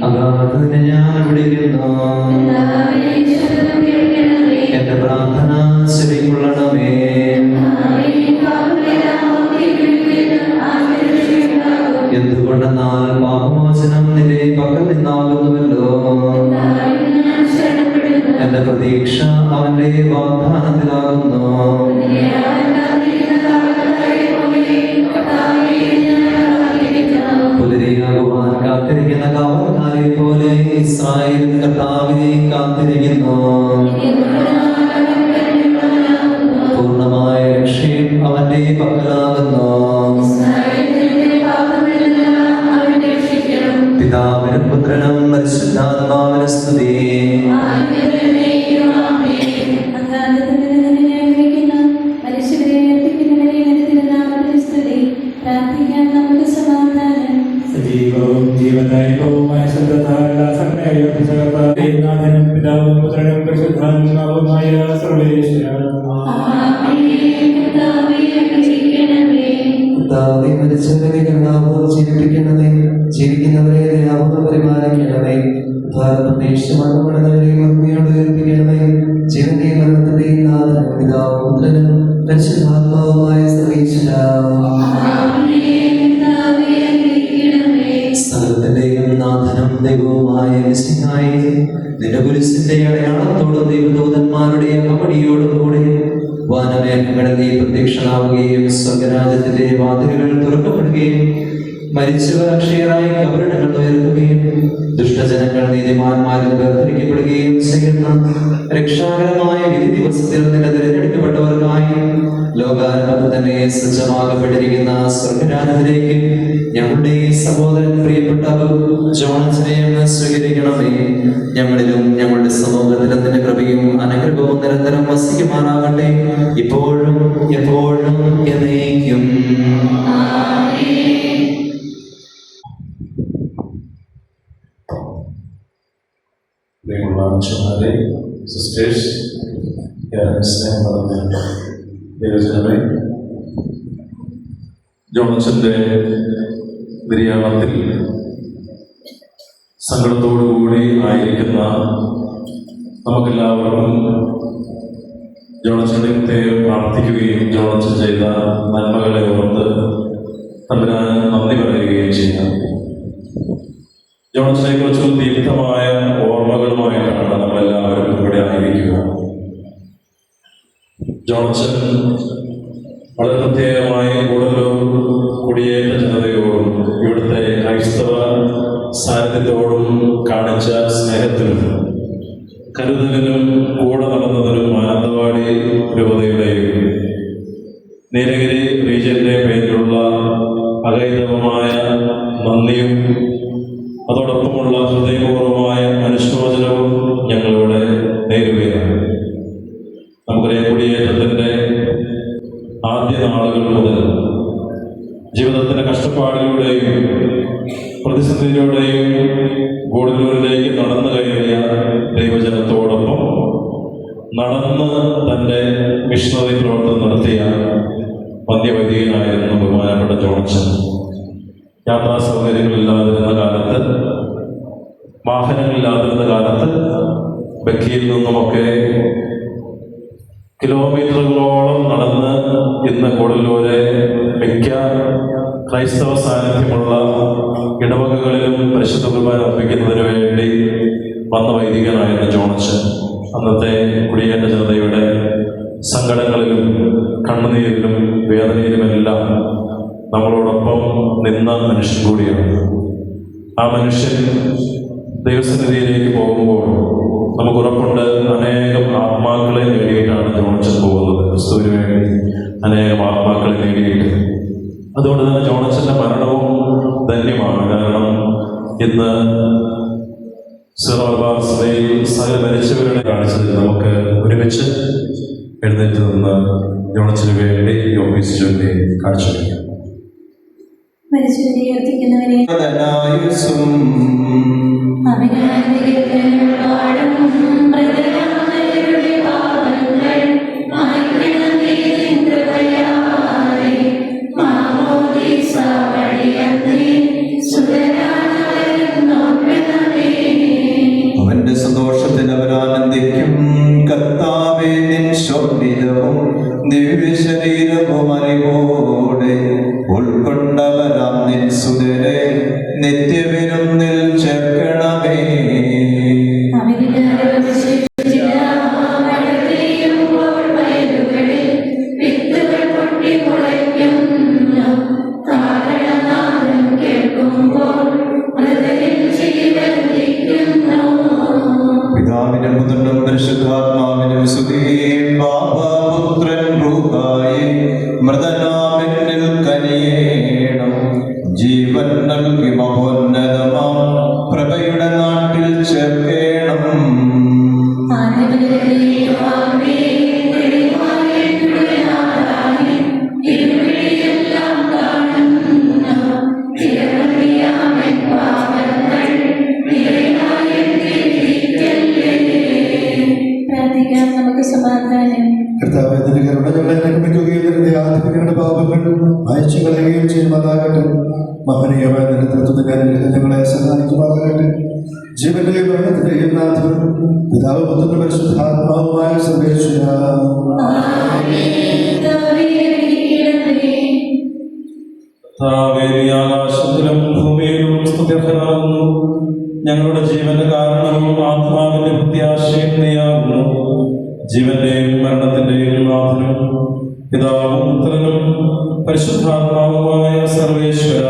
അഗാധനെ ഞാൻ വിളിക്കുന്നു, എന്റെ പ്രാർത്ഥന ചെവിക്കൊള്ളണമേ. എന്തുകൊണ്ടെന്നാൽ പാപമോചനം നിന്റെ പക്കൽ നിന്നാകുന്നുവല്ലോ. എന്റെ പ്രതീക്ഷ അവന്റെ വാഗ്ദാനത്തിലാകുന്നു. പുലരിയാകുവാൻ കാത്തിരിക്കുന്ന കാവൽക്കാരെ പോലെ ഇസ്രായേൽ കർത്താവിനെ കാത്തിരിക്കുന്നു. പൂർണ്ണമായ രക്ഷയും അവന്റെ പക്കലാകുന്നു. പിതാവിനും പുത്രനും പരിശുദ്ധാത്മാവിനും സ്തുതി. സജീവവും ജീവദായകവുമായ നാഥനും പിതാവും പുത്രനും പരിശുദ്ധാത്മാവുമായ സർവേശ്വരൻ. കർത്താവേ, മരിച്ചവരെ കരുണാപൂർവ്വം ജീവിപ്പിക്കണമേ. ജീവിക്കുന്നവരെ ദയാപൂർവ്വം പരിപാലിക്കണമേ. പ്രതീക്ഷിതമരണമടഞ്ഞവരെയും അഗ്നിയോട് ഉയർപ്പിക്കണമേ. ജീവന്റെയും മരണത്തിന്റെയും നാഥനും പിതാവും പുത്രനും പരിശുദ്ധാത്മാവുമായ സർവേശ്വരൻ. സ്ഥലത്തിന്റെയും നാഥനും ദൈവവുമായ മിശിഹായേ, നിന്റെ കുരിശിന്റെ അടയാളത്തോടും ദൈവദൂതന്മാരുടെ അകമ്പടിയോടും കൂടെ വാനമേഘങ്ങളിൽ നീ പ്രത്യക്ഷനാവുകയും സ്വർഗരാജ്യത്തിന്റെ വാതിലുകൾ തുറക്കപ്പെടുകയും മരിച്ചവർ അക്ഷയരായി കബറിടങ്ങൾ ഉയർത്തുകയും ദുഷ്ടജനങ്ങൾ നീതിമാന്മാരിൽ വേർതിരിക്കപ്പെടുകയും ചെയ്യുന്ന രക്ഷാകരമായ വിധി ദിവസത്തിൽ നിന്റെ തിരഞ്ഞെടുക്കപ്പെട്ടവർക്കായി ലോകാരംഭത്തിൽ തന്നെ സജ്ജമാകപ്പെട്ടിരിക്കുന്ന സ്വർഗരാജ്യത്തിലേക്ക് ഞങ്ങളുടെ സഹോദരൻ പ്രിയപ്പെട്ട ജോണസിനെ സ്വീകരിക്കണമേ. ഞങ്ങളിലും ഞങ്ങളുടെ സമൂഹത്തിലും നിന്റെ കൃപയും അനുഗ്രഹവും നിരന്തരം വസിക്കുമാറാകട്ടെ, ഇപ്പോഴും എപ്പോഴും എന്നേക്കും. അച്ഛന്മാരെ, സിസ്റ്റേഴ്സ്, സ്നേഹം പറഞ്ഞ ദൈവജനമേ, ജോണച്ചന്റെ നിര്യാണത്തിൽ സങ്കടത്തോടുകൂടി ആയിരിക്കുന്ന നമുക്കെല്ലാവർക്കും ജോണച്ചനെ പ്രാർത്ഥിക്കുകയും ജോണച്ചൻ ചെയ്ത നന്മകളെ ഓർത്ത് തമ്പുരാൻ നന്ദി പറയുകയും ചെയ്യാം. ജോണച്ചനെ കുറിച്ചുള്ള ദീപ്തമായ ഓർമ്മകളുമായിട്ടാണ് നമ്മളെല്ലാവരും ഇവിടെ ആയിരിക്കുക. ജോണച്ചൻ വളരെ പ്രത്യേകമായി കൂടുതലും കുടിയേറ്റ ജനതയോടും ഇവിടുത്തെ ക്രൈസ്തവ സാന്നിധ്യത്തോടും കാണിച്ച സ്നേഹത്തിനും കരുതലിനും കൂടെ നടന്നതിനും മാനന്തവാടി രൂപതയുടെയും നീലഗിരി റീജിയന്റെ പേരിലുള്ള അകൈതവമായ നന്ദിയും അതോടൊപ്പമുള്ള ഹൃദയപൂർവമായ അനുശോചനവും ഞങ്ങളിവിടെ നേരുകയാണ്. നമുക്കറിയാം, കുടിയേറ്റത്തിന്റെ ആദ്യ നാളുകൾ മുതൽ ജീവിതത്തിന്റെ കഷ്ടപ്പാടിലൂടെയും പ്രതിസന്ധിയിലൂടെയും ഗൂഢലൂരിലേക്ക് നടന്നു കയറിയ ദൈവജനത്തോടൊപ്പം നടന്ന് തന്റെ മിഷണറി പ്രവർത്തനം നടത്തിയ വന്യവൈദികനായിരുന്നു ബഹുമാനപ്പെട്ട ജോൺസൺ. യാത്രാ സൗകര്യങ്ങളില്ലാതിരുന്ന കാലത്ത്, വാഹനങ്ങളില്ലാതിരുന്ന കാലത്ത് ബക്കിയിൽ നിന്നുമൊക്കെ കിലോമീറ്ററുകളോളം നടന്ന് ഇന്ന് കൂടല്ലൂരെ മിക്ക ക്രൈസ്തവ സാന്നിധ്യമുള്ള ഇടവകകളിലും പരിശുദ്ധ കുർബാന അർപ്പിക്കുന്നതിന് വേണ്ടി വന്ന വൈദികനായിരുന്നു ജോൺസൺ. അന്നത്തെ കുടിയേറ്റ ജനതയുടെ സങ്കടങ്ങളിലും കണ്ണുനീരിലും വേദനയിലുമെല്ലാം നമ്മളോടൊപ്പം നിന്ന മനുഷ്യൻ കൂടിയാണ്. ആ മനുഷ്യൻ ദൈവസന്നിധിയിലേക്ക് പോകുമ്പോൾ നമുക്ക് ഉറപ്പുണ്ട്, അനേകം ആത്മാക്കളെ നേടിയിട്ടാണ് ജോൺസൺ പോകുന്നത്, ക്രിസ്തുവിന് വേണ്ടി അനേകം ആത്മാക്കളെ നേടിയിട്ട്. അതുകൊണ്ട് തന്നെ ജോൺസന്റെ മരണവും ധന്യമാണ്. കാരണം ഇന്ന് സീറോ മലബാർ സഭയിൽ സകല മരിച്ചവരുടെ കാണിച്ചതിൽ നമുക്ക് ഒരുമിച്ച് എഴുന്നേറ്റ് നിന്ന് ജോൺസന് വേണ്ടി ഈ ഓഫീസ് ചൊല്ലി കാണിച്ചു വയ്ക്കാം. Mamoudi Savadi ഉന്നതരാം നിൻ സുതരെ നിത്യവിരുന്നിൽ ചേർക്കണമേ. പിതാവിനും പുത്രനും പരിശുദ്ധാത്മാവിനും സ്തുതി. ബാബാപുത്രൻ റൂഹായി മൃതനാമെന്നിൽ കനിയേണം. ജീവൻ നൽകി മഹോന്നതമാം പ്രഭയുടെ നാട്ടിൽ ചേർക്കേണം. നമുക്ക് സമാധാനം. കർത്താവേ, നിന്റെ കരുണ ഞങ്ങളെ അനുഗമിക്കുകയും നിന്റെ ആധിപത്യങ്ങളുടെ പാപങ്ങൾ അയച്ചു കളയുകയും ചെയ്യുമാറാകട്ടെ. മഹനീയമായ നിന്റെ തത്വത്തിന്റെ അനുഗ്രഹം ഞങ്ങളെ സഹായിക്കുമാറാകട്ടെ. ജീവന്റെയും മരണത്തിന്റെയും നാഥനും പിതാവ് പുത്രനും പരിശുദ്ധാത്മാവുമായ സർവേശ്വരാ. ആകാശത്തിലും ഭൂമിയിലും സ്തുത്യർഹനാകുന്നു. ഞങ്ങളുടെ ജീവന്റെ കാരണവും ആത്മാവിന്റെ പ്രത്യാശയും നീയാകുന്നു. ജീവന്റെയും മരണത്തിന്റെയും നാഥനും പിതാവും പുത്രനും പരിശുദ്ധാത്മാവുമായ സർവേശ്വര